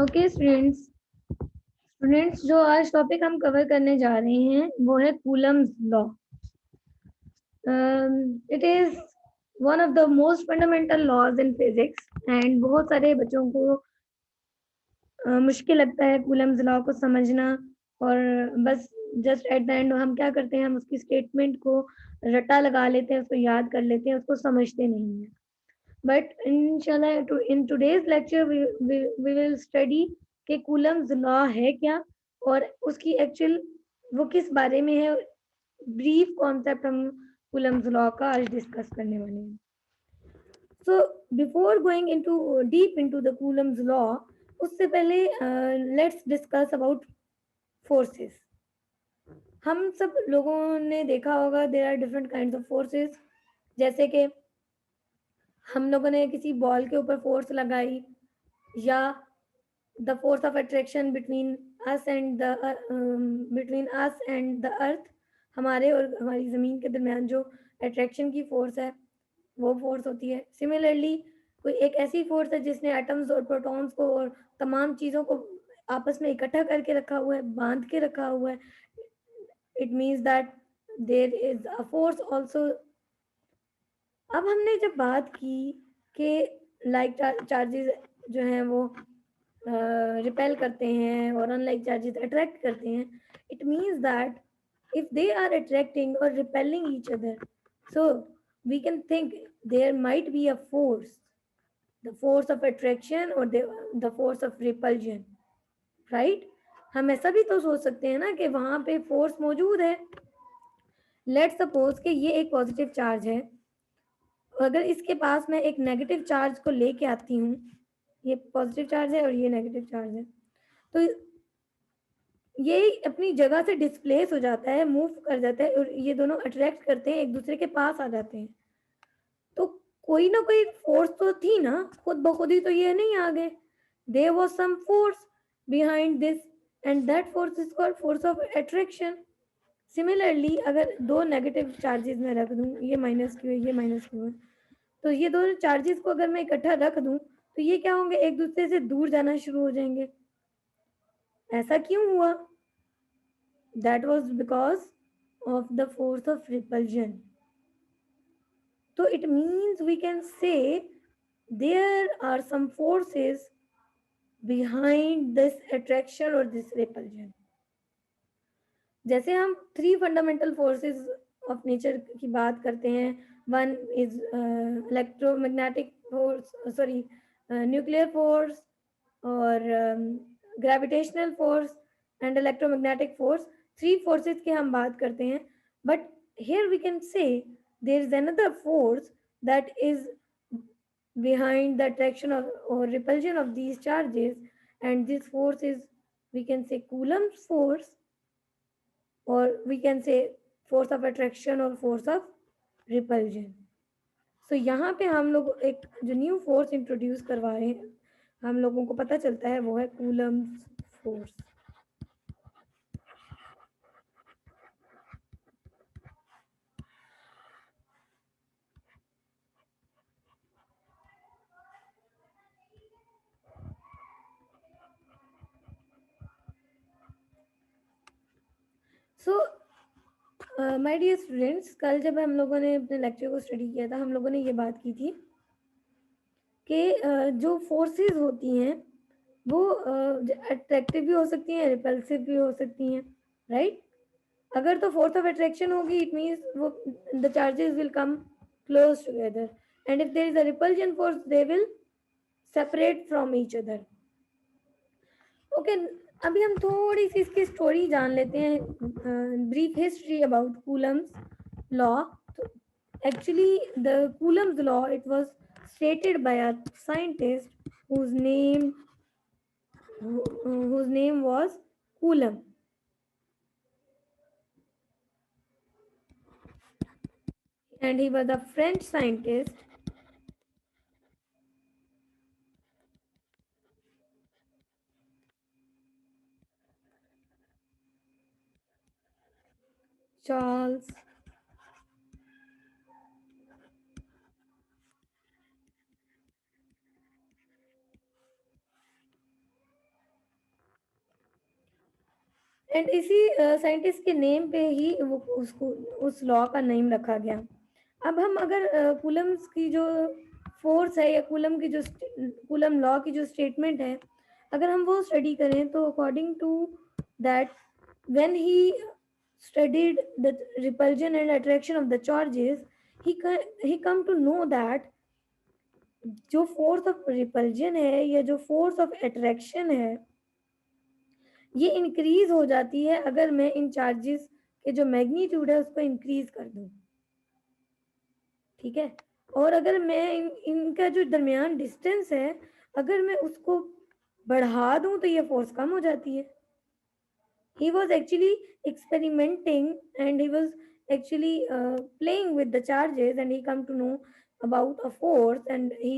Okay students जो आज topic हम कवर करने जा रहे हैं वो है Coulomb's law. It is one of the most fundamental laws in physics and बहुत सारे बच्चों को मुश्किल लगता है कूलम्स लॉ को समझना। और बस जस्ट एट द एंड हम क्या करते हैं, हम उसकी स्टेटमेंट को रट्टा लगा लेते हैं, उसको याद कर लेते हैं, उसको समझते नहीं है। बट इंशाल्लाह in today's lecture we will study कि कूलम्स लॉ है क्या और उसकी एक्चुअल वो किस बारे में है। ब्रीफ कॉन्सेप्ट हम कूलम्स लॉ का आज डिस्कस करने वाले हैं। So before going into deep into the Coulomb's law, उससे पहले लेट्स डिस्कस अबाउट फोर्सेस। हम सब लोगों ने देखा होगा there are different kinds of forces. जैसे कि हम लोगों ने किसी बॉल के ऊपर फोर्स लगाई, या the force of attraction between us and the earth, हमारे और हमारी ज़मीन के दरमियान जो अट्रैक्शन की फोर्स है वो फोर्स होती है। सिमिलरली कोई एक ऐसी फोर्स है जिसने एटम्स और प्रोटॉन्स को और तमाम चीज़ों को आपस में इकट्ठा करके रखा हुआ है, बांध के रखा हुआ है। It means that there is a force also. अब हमने जब बात की कि लाइक चार्जेस जो हैं वो रिपेल करते हैं और अनलाइक चार्जेस अट्रैक्ट करते हैं, it means that if they are attracting or repelling each other, so we can think there might be a force, the force of attraction or the force of repulsion, right? हम ऐसा भी तो सोच सकते हैं ना कि वहां पे फोर्स मौजूद है। लेट सपोज कि ये एक पॉजिटिव चार्ज है, अगर इसके पास मैं एक नेगेटिव चार्ज को लेके आती हूँ, ये पॉजिटिव चार्ज है और ये नेगेटिव चार्ज है, तो ये अपनी जगह से डिस्प्लेस हो जाता है, मूव कर जाता है और ये दोनों अट्रैक्ट करते हैं, एक दूसरे के पास आ जाते हैं। तो कोई ना कोई फोर्स तो थी ना, खुद ब खुद ही तो ये नहीं आ गए। There was some force behind this and that force is called force of attraction. Similarly अगर दो नेगेटिव चार्जेस में रख दूं, ये माइनस क्यू है, ये माइनस क्यू है, तो ये दोनों चार्जेस को अगर मैं इकट्ठा रख दूं तो ये क्या होंगे, एक दूसरे से दूर जाना शुरू हो जाएंगे। ऐसा क्यों हुआ? That was because of the force of repulsion. तो it means we can say there are some forces behind this attraction or this repulsion। जैसे हम three fundamental forces of nature की बात करते हैं, one is electromagnetic force, sorry nuclear force, और gravitational force and electromagnetic force. Three forces की हम बात करते हैं, but here we can say there is another force that is behind the attraction or repulsion of these charges, and this force is, we can say, Coulomb's force, or we can say force of attraction or force of repulsion। so यहाँ पे हम लोग एक जो new force introduce करवा रहे हैं, हम लोगों को पता चलता है वो है Coulomb's force. So my dear students, कल जब हम लोगों ने अपने लेक्चर को स्टडी किया था, हम लोगों ने ये बात की थी कि जो फोर्सेस होती हैं वो अट्रैक्टिव भी हो सकती हैं, रिपल्सिव भी हो सकती हैं, राइट? अगर तो फोर्स ऑफ अट्रैक्शन होगी, इट मींस वो the charges will come close together, and if there is a repulsion force they will separate from each other. Okay, अभी हम थोड़ी सी इसकी स्टोरी जान लेते हैं, brief history about Coulomb's law. तो actually the Coulomb's law, it was stated by a scientist whose name was Coulomb, and he was a French scientist Charles and इसी साइंटिस्ट के नेम पे ही वो उसको उस लॉ का नेम रखा गया। अब हम अगर कूलम्स की जो फोर्स है या कूलम की जो कूलम लॉ की जो स्टेटमेंट है, अगर हम वो स्टडी करें तो according to that, when he studied the repulsion and attraction of the charges, he come to know that जो फोर्स ऑफ रिपल्जन है या जो फोर्स ऑफ अट्रैक्शन है, ये इंक्रीज हो जाती है अगर मैं इन चार्जेस के जो मैग्नीट्यूड है उसको इंक्रीज कर दूं। ठीक है, और अगर मैं इनका जो दरमियान डिस्टेंस है, अगर मैं उसको बढ़ा दूं तो ये फोर्स कम हो जाती है। He was actually experimenting, and he was actually playing with the charges, and he come to know about a force, and he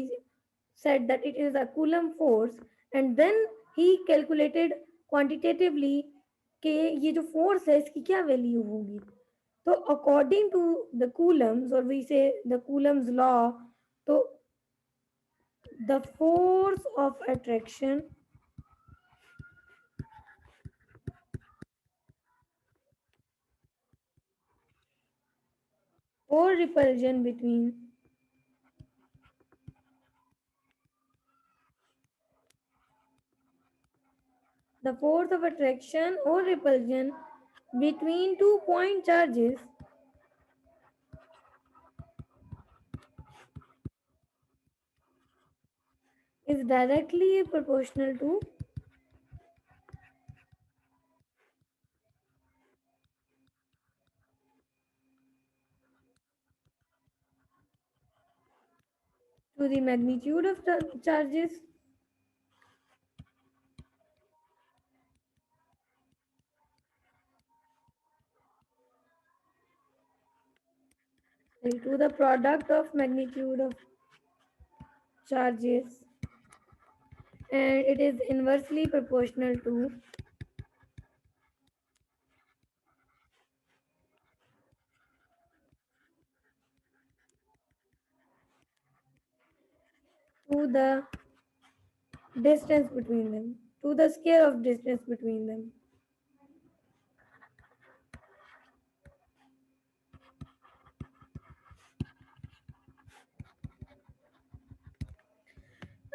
said that it is a coulomb force, and then he calculated quantitatively कि ये जो force है इसकी क्या value होगी। तो according to the Coulomb's, और we से द कूलम्स लॉ, तो the force of attraction or repulsion between the force of attraction or repulsion between two point charges is directly proportional to the magnitude of the charges. To the product of magnitude of charges, and it is inversely proportional to the distance between them, to the square of distance between them.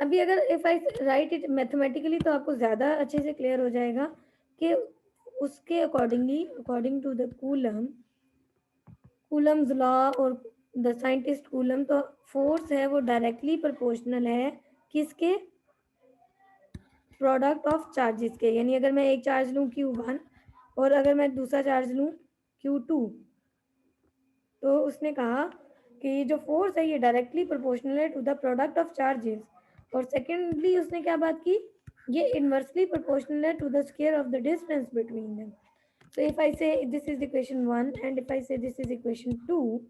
अभी अगर if I right it mathematically तो आपको ज़्यादा अच्छे से clear हो जाएगा कि उसके accordingly, according to the Coulomb, Coulomb's law और द साइंटिस्ट कूलम, तो फोर्स है वो डायरेक्टली प्रोपोर्शनल है किसके, प्रोडक्ट ऑफ चार्जेस के। यानी अगर मैं एक चार्ज लूँ Q1 और अगर मैं दूसरा चार्ज लूँ Q2, तो उसने कहा कि ये जो फोर्स है ये डायरेक्टली प्रोपोर्शनल है to the product of charges. और सेकेंडली उसने क्या बात की, ये इनवर्सली प्रोपोर्शनल है to the square of the distance between them. So if I say this is equation 1 and if I say this is equation 2,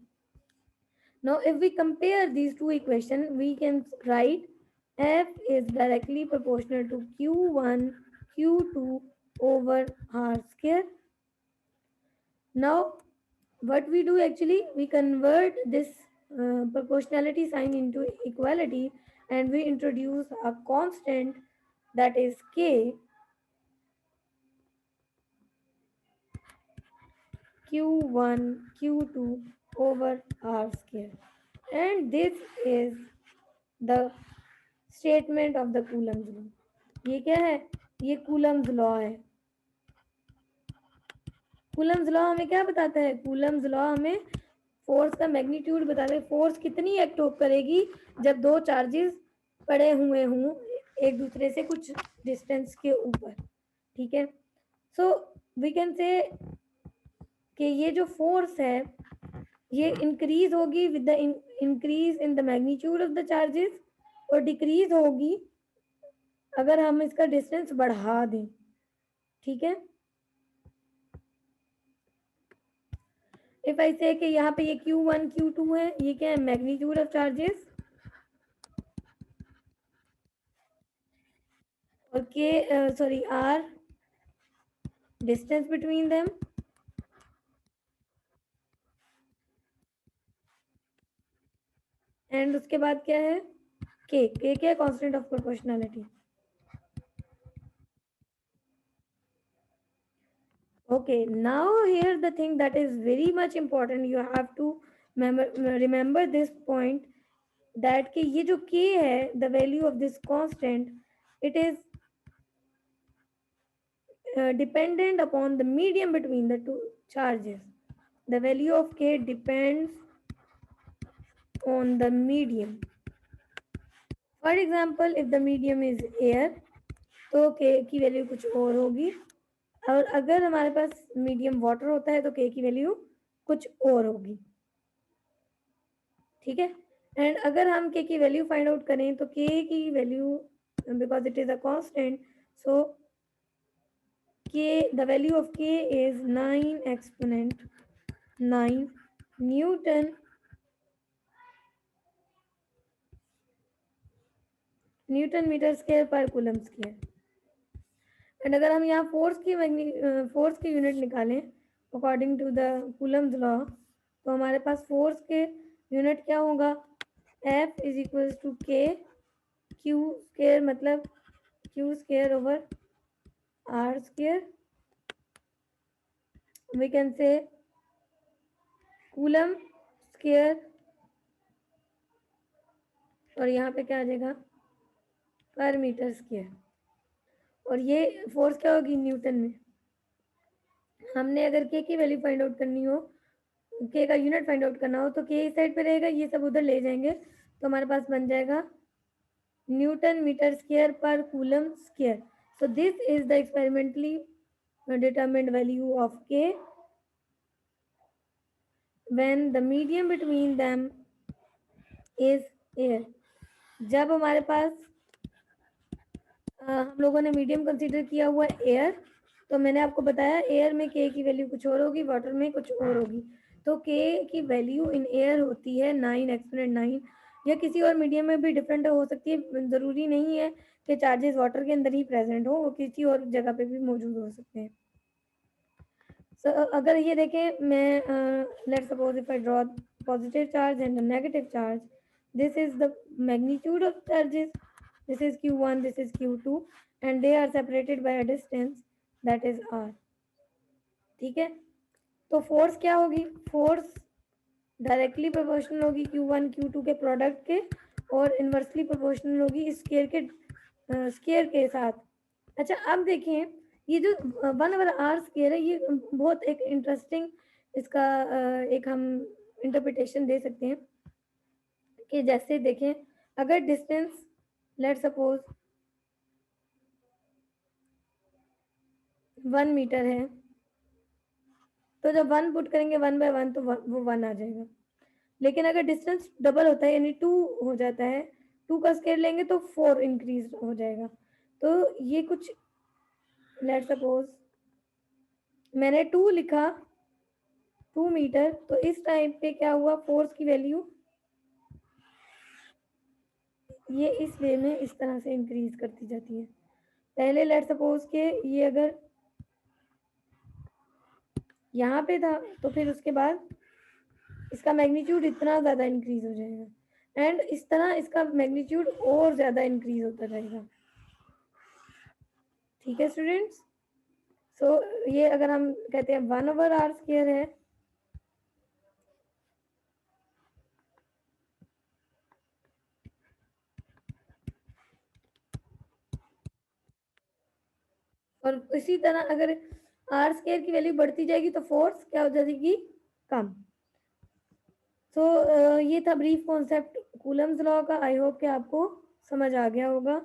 now if we compare these two equations, we can write F is directly proportional to Q1 Q2 over R square. Now what we do actually, we convert this proportionality sign into equality, and we introduce a constant that is K, Q1 Q2 over R square, and this is the statement of the Coulomb's law. ये क्या है, ये Coulomb's law है। Coulomb's law हमें क्या बताता है, Coulomb's law हमें फोर्स का मैग्नीट्यूड बताता है, फोर्स कितनी एक्ट करेगी जब दो चार्जेस पड़े हुए हों एक दूसरे से कुछ डिस्टेंस के ऊपर। ठीक है, सो वी कैन से कि ये जो फोर्स है ये इंक्रीज होगी with the increase in the magnitude of the charges, और डिक्रीज होगी अगर हम इसका डिस्टेंस बढ़ा दें। ठीक है, इफ आई से कि यहाँ पे ये Q1 Q2 है, ये क्या है, मैग्नीट्यूड ऑफ चार्जेस, और के sorry R distance between them, and उसके बाद क्या है, के क्या है, constant of proportionality. Okay, now here the thing that is very much important, you have to remember this point, that कि ये जो k है, the value of this constant, it is dependent upon the medium between the two charges. The value of k depends on the medium. For example, if the medium is air, तो k की value कुछ और होगी, और अगर हमारे पास medium water होता है तो k की वैल्यू कुछ और होगी। ठीक है, एंड अगर हम k की वैल्यू फाइंड आउट करें तो k की वैल्यू, because it is a constant, so k, the value of k is 9 exponent 9 newton metre square per coulomb square. And अगर हम यहाँ फोर्स की यूनिट निकालें according to the Coulomb's law, तो हमारे पास फोर्स के यूनिट क्या होगा, F is equal to K Q square, मतलब Q square over R square, we can say coulomb square, और यहाँ पे क्या आ जाएगा, पर मीटर स्क्वायर। और ये फोर्स क्या होगी, न्यूटन में। हमने अगर के की वैल्यू फाइंड आउट करनी हो, के का यूनिट फाइंड आउट करना हो, तो के इस साइड पे रहेगा, ये सब उधर ले जाएंगे, तो हमारे पास बन जाएगा Newton metre square per coulomb square. So this is the experimentally determined value of k when the medium between them is air। जब हमारे पास हम लोगों ने मीडियम कंसीडर किया हुआ एयर, तो मैंने आपको बताया एयर में के की वैल्यू कुछ और होगी, वाटर में कुछ और होगी। तो के की वैल्यू इन एयर होती है 9 एक्सपोनेंट 9, या किसी और मीडियम में भी डिफरेंट हो सकती है, ज़रूरी नहीं है कि चार्जेस वाटर के अंदर ही प्रेजेंट हो, वो किसी और जगह पे भी मौजूद हो सकते हैं। अगर ये देखें, मैं let's suppose if I draw positive charge and negative charge, this is the magnitude of charges, this is q1, this is q2, and they are separated by a distance that is r। ठीक है, तो force क्या होगी, force directly proportional होगी q1 q2 के product के, और inversely proportional होगी स्केयर के साथ। अच्छा, अब देखें, ये जो 1/r स्केयर है, ये बहुत एक इंटरेस्टिंग, इसका एक हम इंटरप्रिटेशन दे सकते हैं कि जैसे देखें, अगर डिस्टेंस लेट सपोज 1 मीटर है, तो जब 1 पुट करेंगे 1/1, तो वो 1 आ जाएगा। लेकिन अगर डिस्टेंस डबल होता है, यानी 2 हो जाता है, 2 का स्केयर लेंगे तो 4 इंक्रीज हो जाएगा। तो ये कुछ, लेट सपोज मैंने 2 लिखा, 2 मीटर, तो इस टाइम पे क्या हुआ, फोर्स की वैल्यू ये इस वे में इस तरह से इंक्रीज करती जाती है। पहले लेट सपोज के ये अगर यहाँ पे था, तो फिर उसके बाद इसका मैग्नीट्यूड इतना ज़्यादा इंक्रीज हो जाएगा, एंड इस तरह इसका मैग्नीट्यूड और ज़्यादा इंक्रीज होता जाएगा। ठीक है स्टूडेंट्स, सो ये अगर हम कहते हैं 1/r स्क्वायर है, और इसी तरह अगर r स्क्वायर की वैल्यू बढ़ती जाएगी तो फोर्स क्या हो जाएगी, कम। सो ये था ब्रीफ कॉन्सेप्ट कूलम्स लॉ का। आई होप कि आपको समझ आ गया होगा।